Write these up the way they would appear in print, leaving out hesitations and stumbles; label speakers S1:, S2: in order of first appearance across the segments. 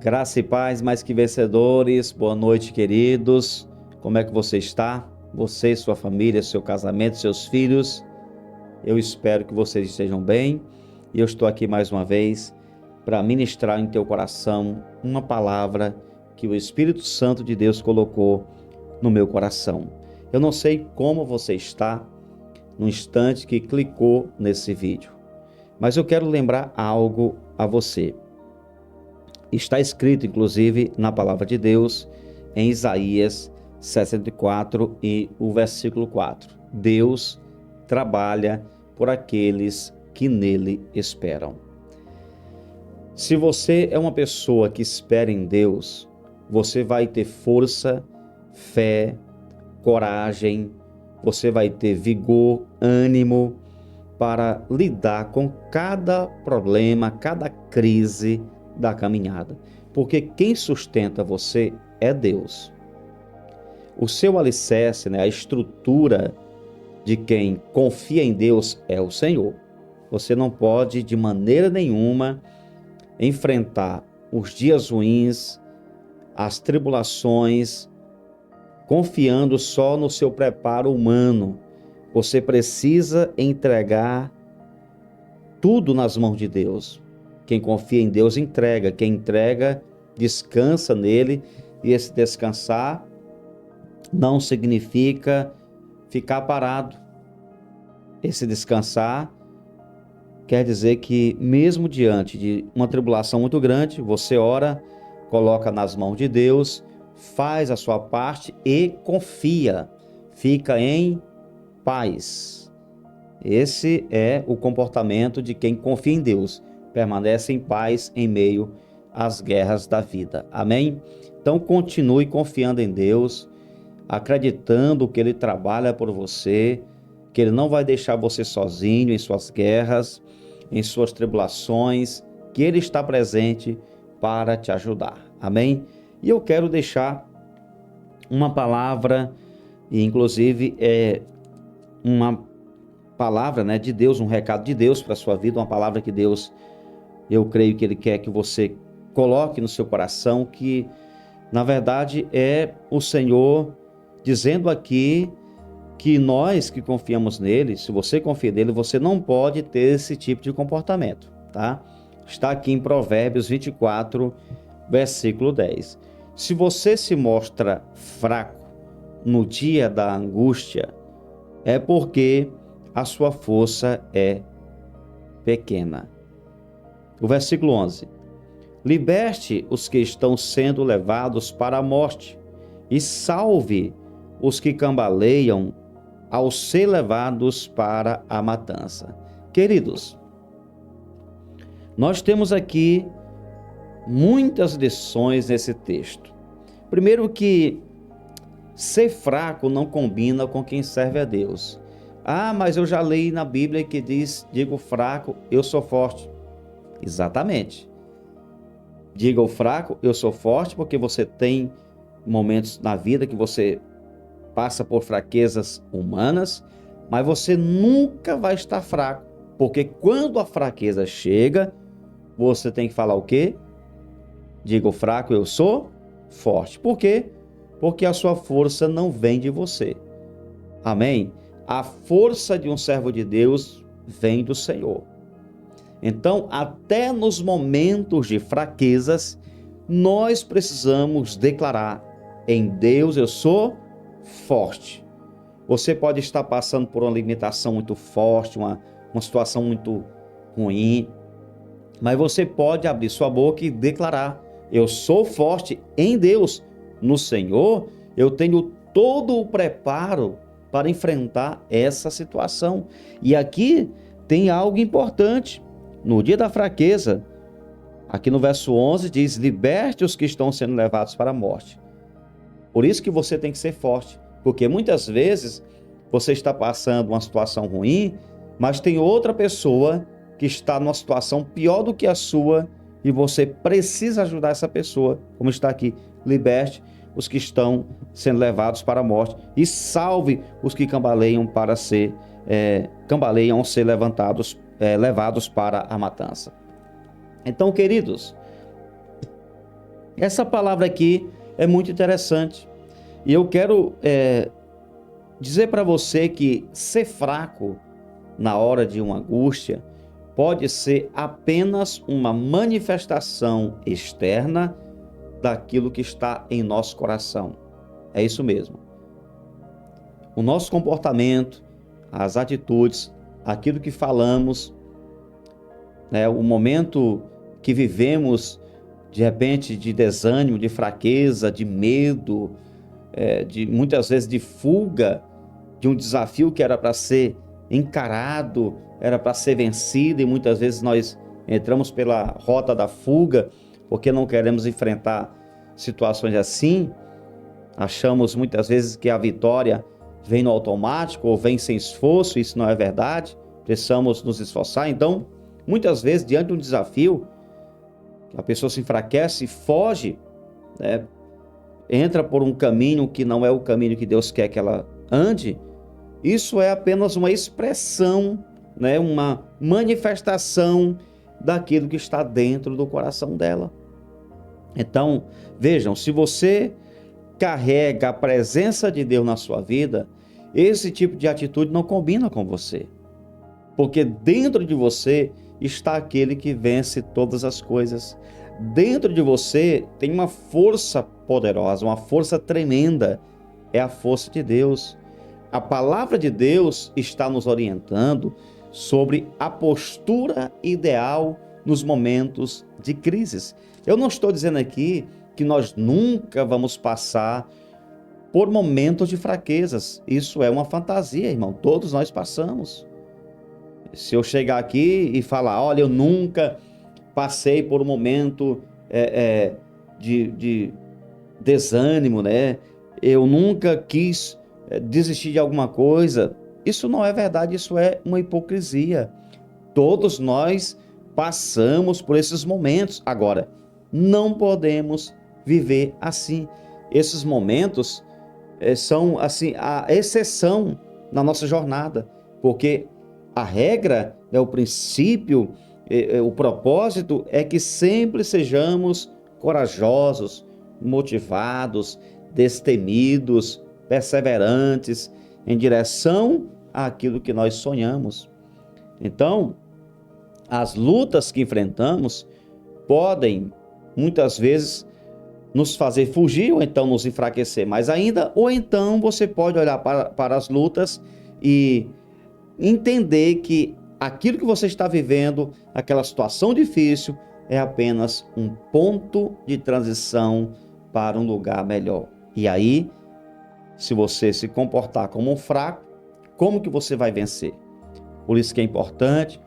S1: Graça e paz, mais que vencedores. Boa noite, queridos. Como é que você está? Você, sua família, seu casamento, seus filhos. Eu espero que vocês estejam bem. E eu estou aqui mais uma vez para ministrar em teu coração uma palavra que o Espírito Santo de Deus colocou no meu coração. Eu não sei como você está no instante que clicou nesse vídeo, mas eu quero lembrar algo a você. Está escrito, inclusive, na palavra de Deus, em Isaías 64 e o versículo 4. Deus trabalha por aqueles que nele esperam. Se você é uma pessoa que espera em Deus, você vai ter força, fé, coragem, você vai ter vigor, ânimo para lidar com cada problema, cada crise da caminhada, porque quem sustenta você é Deus. O seu alicerce, a estrutura de quem confia em Deus é o Senhor. Você não pode de maneira nenhuma enfrentar os dias ruins, as tribulações, confiando só no seu preparo humano. Você precisa entregar tudo nas mãos de Deus. Quem confia em Deus entrega, quem entrega descansa nele, e esse descansar não significa ficar parado. Esse descansar quer dizer que mesmo diante de uma tribulação muito grande, você ora, coloca nas mãos de Deus, faz a sua parte e confia, fica em paz. Esse é o comportamento de quem confia em Deus, permanece em paz em meio às guerras da vida. Amém? Então continue confiando em Deus, acreditando que Ele trabalha por você, que Ele não vai deixar você sozinho em suas guerras, em suas tribulações, que Ele está presente para te ajudar. Amém? E eu quero deixar uma palavra, e inclusive uma palavra de Deus, um recado de Deus para a sua vida, uma palavra que Deus, eu creio que Ele quer que você coloque no seu coração, que na verdade é o Senhor dizendo aqui que nós que confiamos nele, se você confia nele, você não pode ter esse tipo de comportamento, tá? Está aqui em Provérbios 24, versículo 10. Se você se mostra fraco no dia da angústia, é porque a sua força é pequena. O versículo 11. Liberte os que estão sendo levados para a morte e salve os que cambaleiam ao ser levados para a matança. Queridos, nós temos aqui muitas lições nesse texto. Primeiro que ser fraco não combina com quem serve a Deus. Ah, mas eu já li na Bíblia que diz, digo fraco, eu sou forte. Exatamente. Diga o fraco, eu sou forte, porque você tem momentos na vida que você passa por fraquezas humanas, mas você nunca vai estar fraco, porque quando a fraqueza chega, você tem que falar o quê? Diga o fraco, eu sou forte. Por quê? Porque a sua força não vem de você. Amém? A força de um servo de Deus vem do Senhor. Então, até nos momentos de fraquezas, nós precisamos declarar: em Deus eu sou forte. Você pode estar passando por uma limitação muito forte, uma situação muito ruim, mas você pode abrir sua boca e declarar: eu sou forte em Deus. No Senhor, eu tenho todo o preparo para enfrentar essa situação. E aqui tem algo importante. No dia da fraqueza, aqui no verso 11 diz: liberte os que estão sendo levados para a morte. Por isso que você tem que ser forte, porque muitas vezes você está passando uma situação ruim, mas tem outra pessoa que está numa situação pior do que a sua, e você precisa ajudar essa pessoa, como está aqui: liberte os que estão sendo levados para a morte e salve os que cambaleiam ao ser levados para a matança. Então, queridos, Essa palavra aqui é muito interessante. E eu quero dizer para você que ser fraco na hora de uma angústia pode ser apenas uma manifestação externa daquilo que está em nosso coração. É isso mesmo. O nosso comportamento, as atitudes, aquilo que falamos, né, o momento que vivemos, de repente, de desânimo, de fraqueza, de medo, de muitas vezes de fuga de um desafio que era para ser encarado, era para ser vencido, e muitas vezes nós entramos pela rota da fuga, porque não queremos enfrentar situações assim. Achamos muitas vezes que a vitória vem no automático ou vem sem esforço. Isso não é verdade. Precisamos nos esforçar. Então, muitas vezes, diante de um desafio, a pessoa se enfraquece e foge, né? Entra por um caminho que não é o caminho que Deus quer que ela ande. Isso é apenas uma expressão, né? Uma manifestação daquilo que está dentro do coração dela. Então, vejam, se você carrega a presença de Deus na sua vida, esse tipo de atitude não combina com você. Porque dentro de você está aquele que vence todas as coisas. Dentro de você tem uma força poderosa, uma força tremenda. É a força de Deus. A palavra de Deus está nos orientando sobre a postura ideal nos momentos de crises. Eu não estou dizendo aqui que nós nunca vamos passar por momentos de fraquezas. Isso é uma fantasia, irmão. Todos nós passamos. Se eu chegar aqui e falar, olha, eu nunca passei por um momento de desânimo, né? Eu nunca quis desistir de alguma coisa. Isso não é verdade, isso é uma hipocrisia. Todos nós passamos por esses momentos. Agora, não podemos viver assim. Esses momentos são assim a exceção na nossa jornada, porque a regra, o princípio, o propósito é que sempre sejamos corajosos, motivados, destemidos, perseverantes em direção àquilo que nós sonhamos. Então, as lutas que enfrentamos podem muitas vezes nos fazer fugir ou então nos enfraquecer mais ainda, ou então você pode olhar para as lutas e entender que aquilo que você está vivendo, aquela situação difícil, é apenas um ponto de transição para um lugar melhor. E aí, se você se comportar como um fraco, como que você vai vencer? Por isso que é importante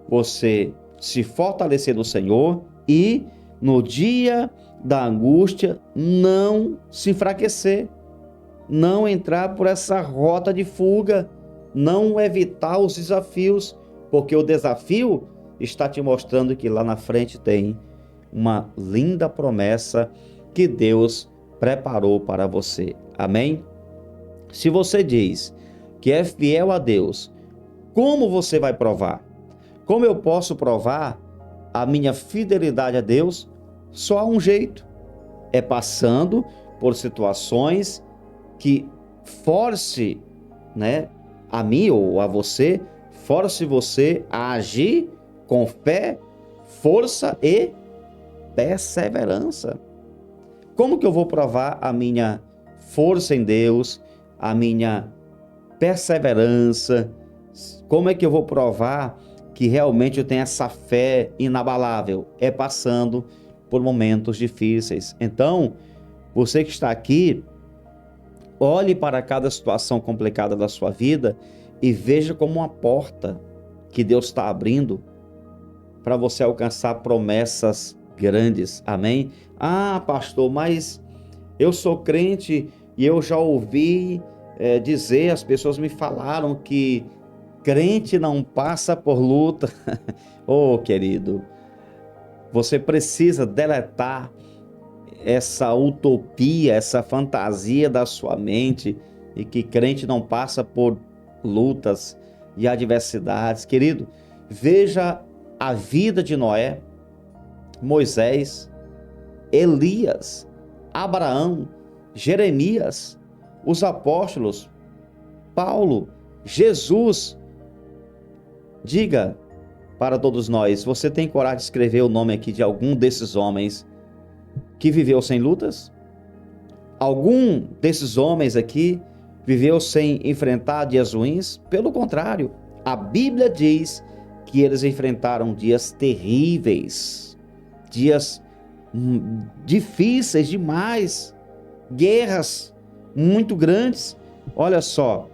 S1: você se fortalecer no Senhor e, no dia da angústia, não se enfraquecer, não entrar por essa rota de fuga, não evitar os desafios, porque o desafio está te mostrando que lá na frente tem uma linda promessa que Deus preparou para você. Amém? Se você diz que é fiel a Deus, como você vai provar? Como eu posso provar a minha fidelidade a Deus? Só há um jeito, é passando por situações que force, né, a mim ou a você, force você a agir com fé, força e perseverança. Como que eu vou provar a minha força em Deus, a minha perseverança? Como é que eu vou provar que realmente eu tenho essa fé inabalável? É passando por momentos difíceis. Então, você que está aqui, olhe para cada situação complicada da sua vida e veja como uma porta que Deus está abrindo para você alcançar promessas grandes. Amém? Ah, pastor, mas eu sou crente e eu já ouvi dizer, as pessoas me falaram que crente não passa por luta. Oh, querido, você precisa deletar essa utopia, essa fantasia da sua mente e que crente não passa por lutas e adversidades. Querido, veja a vida de Noé, Moisés, Elias, Abraão, Jeremias, os apóstolos, Paulo, Jesus. Diga para todos nós, você tem coragem de escrever o nome aqui de algum desses homens que viveu sem lutas? Algum desses homens aqui viveu sem enfrentar dias ruins? Pelo contrário, a Bíblia diz que eles enfrentaram dias terríveis, dias difíceis demais, guerras muito grandes. Olha só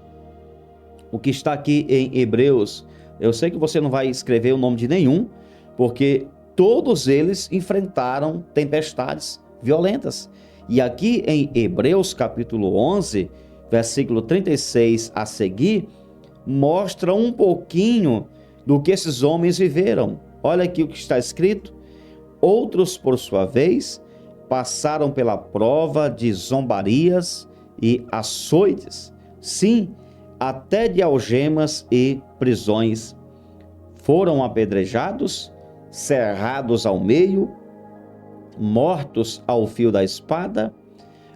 S1: o que está aqui em Hebreus. Eu sei que você não vai escrever o nome de nenhum, porque todos eles enfrentaram tempestades violentas. E aqui em Hebreus capítulo 11, versículo 36 a seguir, mostra um pouquinho do que esses homens viveram. Olha aqui o que está escrito. Outros, por sua vez, passaram pela prova de zombarias e açoites, sim, até de algemas e prisões. Foram apedrejados, cerrados ao meio, mortos ao fio da espada,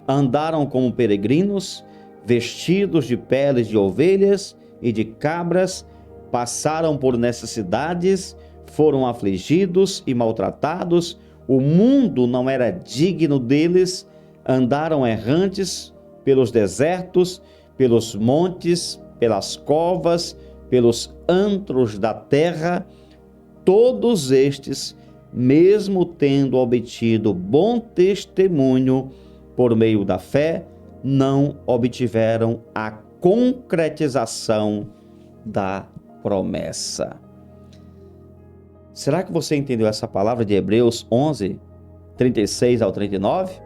S1: andaram como peregrinos, vestidos de peles de ovelhas e de cabras, passaram por necessidades, foram afligidos e maltratados, o mundo não era digno deles, andaram errantes pelos desertos, pelos montes, pelas covas, pelos antros da terra. Todos estes, mesmo tendo obtido bom testemunho por meio da fé, não obtiveram a concretização da promessa. Será que você entendeu essa palavra de Hebreus 11, 36 ao 39?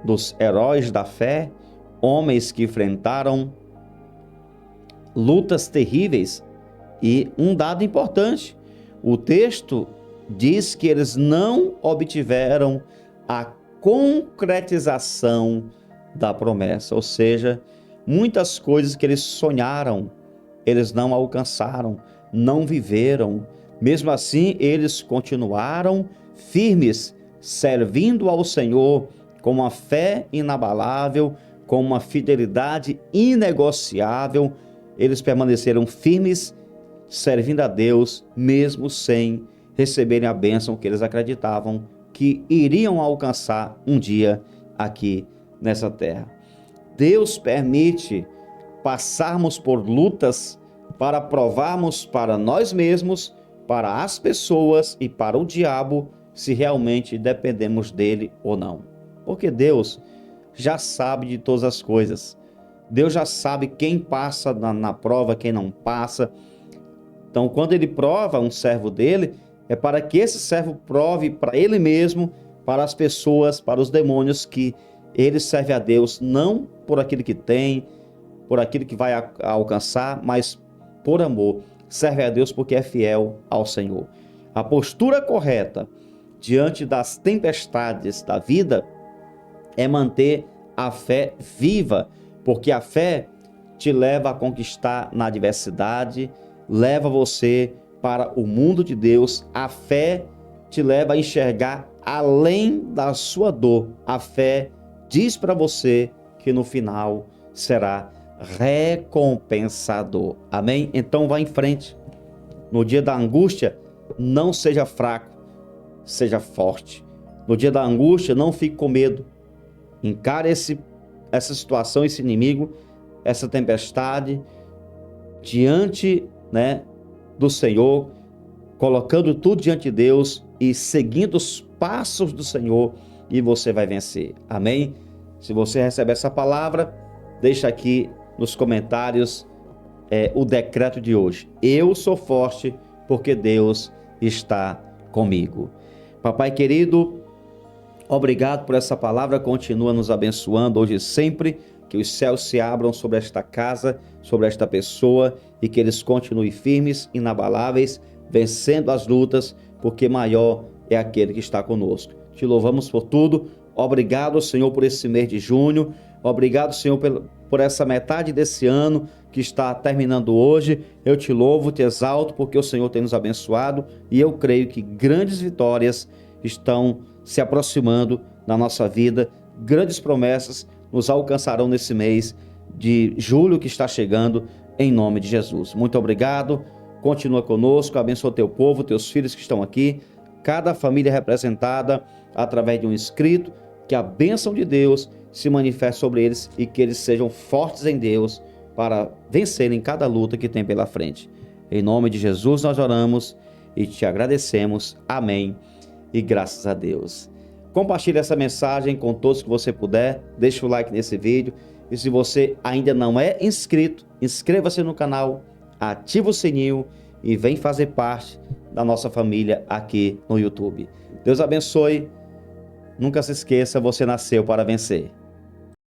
S1: Dos heróis da fé, homens que enfrentaram lutas terríveis. E um dado importante, o texto diz que eles não obtiveram a concretização da promessa, ou seja, muitas coisas que eles sonharam, eles não alcançaram, não viveram. Mesmo assim, eles continuaram firmes, servindo ao Senhor com uma fé inabalável, com uma fidelidade inegociável. Eles permaneceram firmes, servindo a Deus, mesmo sem receberem a bênção que eles acreditavam que iriam alcançar um dia aqui nessa terra. Deus permite passarmos por lutas para provarmos para nós mesmos, para as pessoas e para o diabo se realmente dependemos dele ou não. Porque Deus já sabe de todas as coisas. Deus já sabe quem passa na prova, quem não passa. Então, quando ele prova um servo dele, é para que esse servo prove para ele mesmo, para as pessoas, para os demônios, que ele serve a Deus não por aquilo que tem, por aquilo que vai alcançar, mas por amor. Serve a Deus porque é fiel ao Senhor. A postura correta diante das tempestades da vida é manter a fé viva, porque a fé te leva a conquistar na adversidade, leva você para o mundo de Deus. A fé te leva a enxergar além da sua dor. A fé diz para você que no final será recompensador. Amém? Então vá em frente. No dia da angústia, não seja fraco, seja forte. No dia da angústia, não fique com medo. Encare essa situação, esse inimigo, essa tempestade diante, do Senhor, colocando tudo diante de Deus e seguindo os passos do Senhor, e você vai vencer. Amém? Se você recebe essa palavra, deixa aqui nos comentários o decreto de hoje. Eu sou forte porque Deus está comigo. Papai querido, obrigado por essa palavra, continua nos abençoando hoje e sempre, que os céus se abram sobre esta casa, sobre esta pessoa, e que eles continuem firmes, inabaláveis, vencendo as lutas, porque maior é aquele que está conosco. Te louvamos por tudo. Obrigado, Senhor, por esse mês de junho. Obrigado, Senhor, por essa metade desse ano que está terminando hoje. Eu te louvo, te exalto, porque o Senhor tem nos abençoado, e eu creio que grandes vitórias estão se aproximando na nossa vida. Grandes promessas nos alcançarão nesse mês de julho que está chegando, em nome de Jesus. Muito obrigado. Continua conosco, abençoa teu povo, teus filhos que estão aqui, cada família representada através de um inscrito, que a bênção de Deus se manifeste sobre eles e que eles sejam fortes em Deus para vencerem cada luta que tem pela frente. Em nome de Jesus nós oramos e te agradecemos. Amém e graças a Deus. Compartilhe essa mensagem com todos que você puder, deixa o like nesse vídeo e se você ainda não é inscrito, inscreva-se no canal, ativa o sininho e vem fazer parte da nossa família aqui no YouTube. Deus abençoe. Nunca se esqueça, você nasceu para vencer.